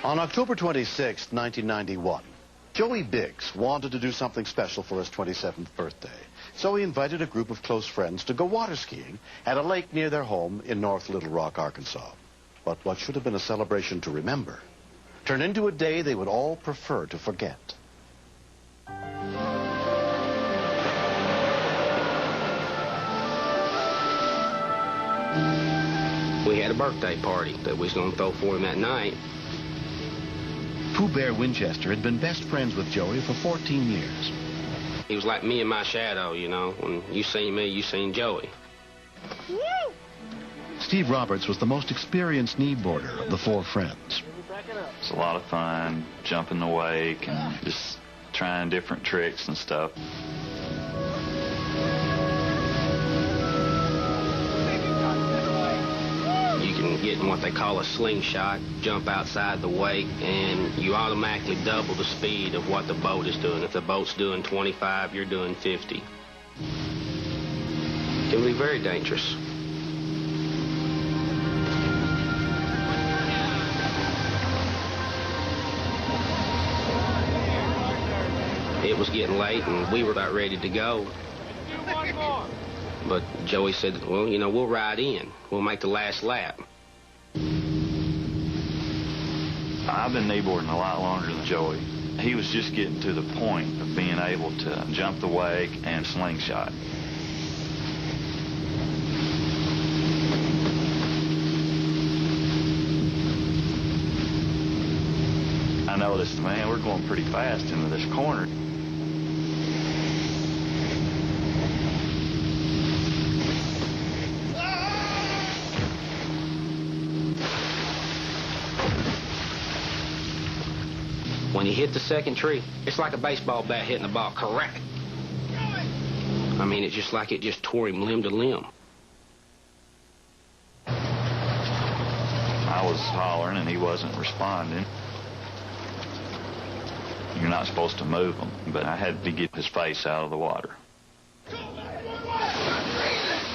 On October 26, 1991, Joey Biggs wanted to do something special for his 27th birthday. So he invited a group of close friends to go water skiing at a lake near their home in North Little Rock, Arkansas. But what should have been a celebration to remember turned into a day they would all prefer to forget. We had a birthday party that we was going to throw for him that night. Pooh Bear Winchester had been best friends with Joey for 14 years. He was like me and my shadow, you know. When you seen me, you seen Joey. Woo! Steve Roberts was the most experienced kneeboarder of the four friends. It's a lot of fun, jumping the wake and just trying different tricks and stuff. You can get in what they call a slingshot, jump outside the wake, and you automatically double the speed of what the boat is doing. If the boat's doing 25, you're doing 50. It can be very dangerous. It was getting late, and we were about ready to go. But Joey said, well, you know, we'll ride in. We'll make the last lap. I've been kneeboarding a lot longer than Joey. He was just getting to the point of being able to jump the wake and slingshot. I noticed, man, we're going pretty fast into this corner. When you hit the second tree, it's like a baseball bat hitting a ball. Correct. I mean, it's just like it just tore him limb to limb. I was hollering and he wasn't responding. You're not supposed to move him, but I had to get his face out of the water.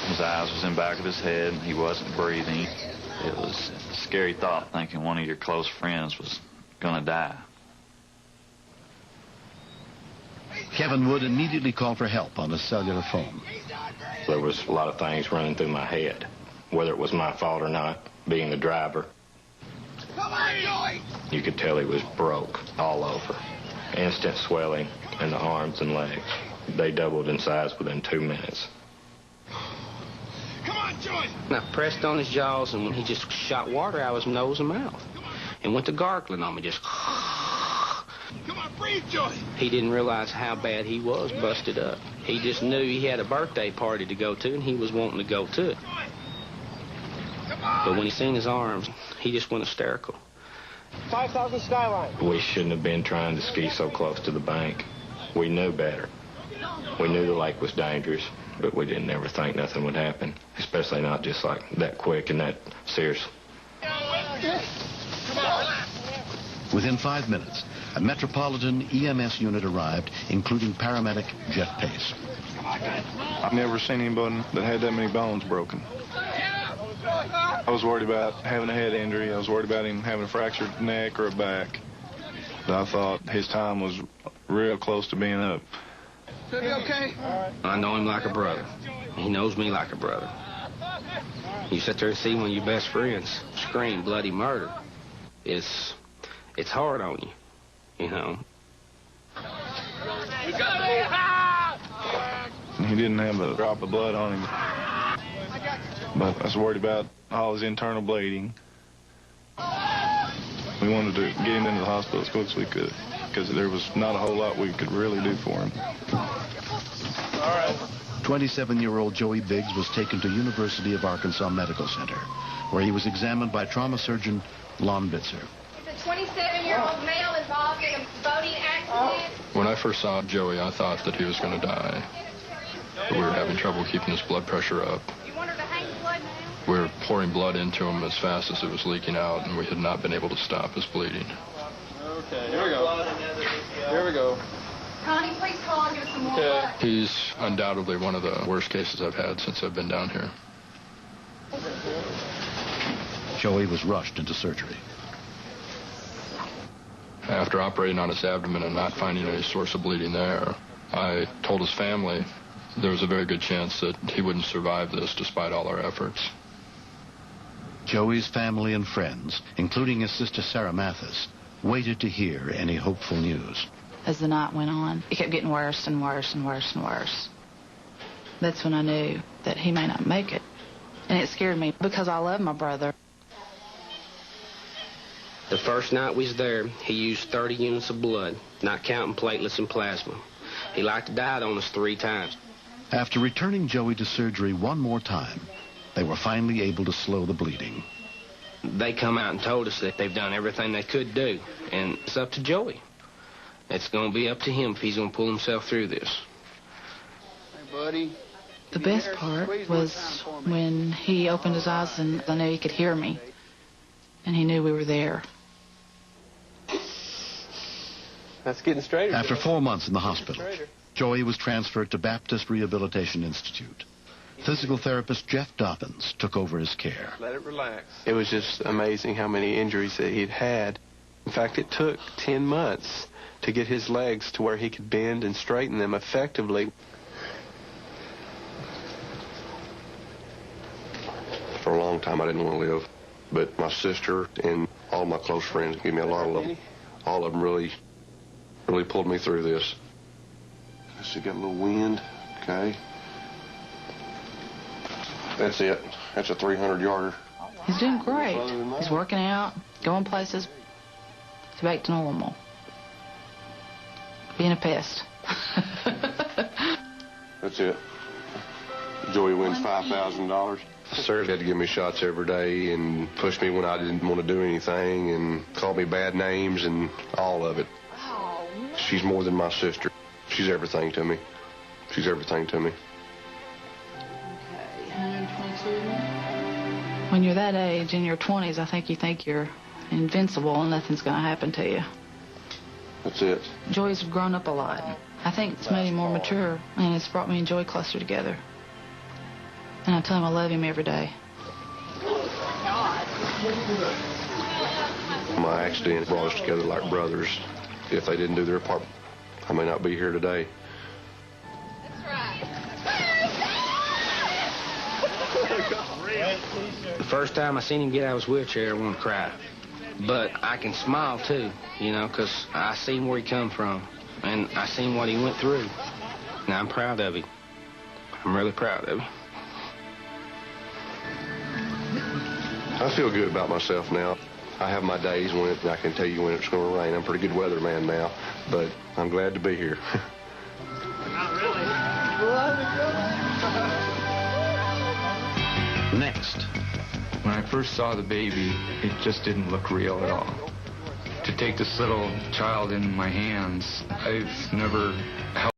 His eyes was in the back of his head and he wasn't breathing. It was a scary thought, thinking one of your close friends was gonna die. Kevin Wood immediately called for help on his cellular phone. There was a lot of things running through my head, whether it was my fault or not, being the driver. Come on, Joey! You could tell he was broke all over. Instant swelling in the arms and legs. They doubled in size within 2 minutes. Come on, Joey! And I pressed on his jaws, and when he just shot water out of his nose and mouth, and went to gargling on me, just... Come on, breathe, Joey! He didn't realize how bad he was busted up. He just knew he had a birthday party to go to, and he was wanting to go to it. But when he seen his arms, he just went hysterical. 5,000 skyline. We shouldn't have been trying to ski so close to the bank. We knew better. We knew the lake was dangerous, but we didn't ever think nothing would happen, especially not just like that quick and that serious. Within 5 minutes, a Metropolitan EMS unit arrived, including paramedic Jeff Pace. I've never seen anybody that had that many bones broken. I was worried about having a head injury. I was worried about him having a fractured neck or a back. But I thought his time was real close to being up. Should be okay? I know him like a brother. He knows me like a brother. You sit there and see one of your best friends scream bloody murder. It's hard on you, you know. He didn't have a drop of blood on him. But I was worried about all his internal bleeding. We wanted to get him into the hospital as quick as we could, because there was not a whole lot we could really do for him. All right. 27-year-old Joey Biggs was taken to University of Arkansas Medical Center, where he was examined by trauma surgeon Lon Bitzer. Is a 27-year-old male involved in a boating accident? When I first saw Joey, I thought that he was going to die. But we were having trouble keeping his blood pressure up. You want her to hang blood now? We were pouring blood into him as fast as it was leaking out, and we had not been able to stop his bleeding. Okay, here we go. Here we go. Connie, please call and give us some more blood. He's undoubtedly one of the worst cases I've had since I've been down here. Joey was rushed into surgery. After operating on his abdomen and not finding any source of bleeding there, I told his family there was a very good chance that he wouldn't survive this despite all our efforts. Joey's family and friends, including his sister Sarah Mathis, waited to hear any hopeful news. As the night went on, it kept getting worse and worse and worse and worse. That's when I knew that he may not make it. And it scared me because I love my brother. The first night we was there, he used 30 units of blood, not counting platelets and plasma. He liked to die on us 3 times. After returning Joey to surgery one more time, they were finally able to slow the bleeding. They come out and told us that they've done everything they could do, and it's up to Joey. It's going to be up to him if he's going to pull himself through this. Hey, buddy. The best part was when he opened his eyes and I knew he could hear me, and he knew we were there. That's getting straighter. After 4 months in the hospital, Joey was transferred to Baptist Rehabilitation Institute. Physical therapist Jeff Dobbins took over his care. Let it relax. It was just amazing how many injuries that he'd had. In fact, it took 10 months to get his legs to where he could bend and straighten them effectively. For a long time, I didn't want to live. But my sister and all my close friends gave me a lot of love. All of them really pulled me through this. So got a little wind, okay. That's it. That's a 300-yarder. He's doing great. He's working out, going places. He's back to normal. Being a pest. That's it. Joey wins $5,000. Sarah had to give me shots every day and push me when I didn't want to do anything and call me bad names and all of it. She's more than my sister. She's everything to me. She's everything to me. When you're that age, in your 20s, I think you think you're invincible and nothing's going to happen to you. That's it. Joey's grown up a lot. I think it's made him more mature, and it's brought me and Joey closer together. And I tell him I love him every day. My accident brought us together like brothers. If they didn't do their part, I may not be here today. The first time I seen him get out of his wheelchair, I wanted to cry. But I can smile, too, you know, because I seen where he come from, and I seen what he went through. And I'm proud of him. I'm really proud of him. I feel good about myself now. I have my days when I can tell you when it's going to rain. I'm a pretty good weatherman now, but I'm glad to be here. Not really. Next. When I first saw the baby, it just didn't look real at all. To take this little child in my hands, I've never held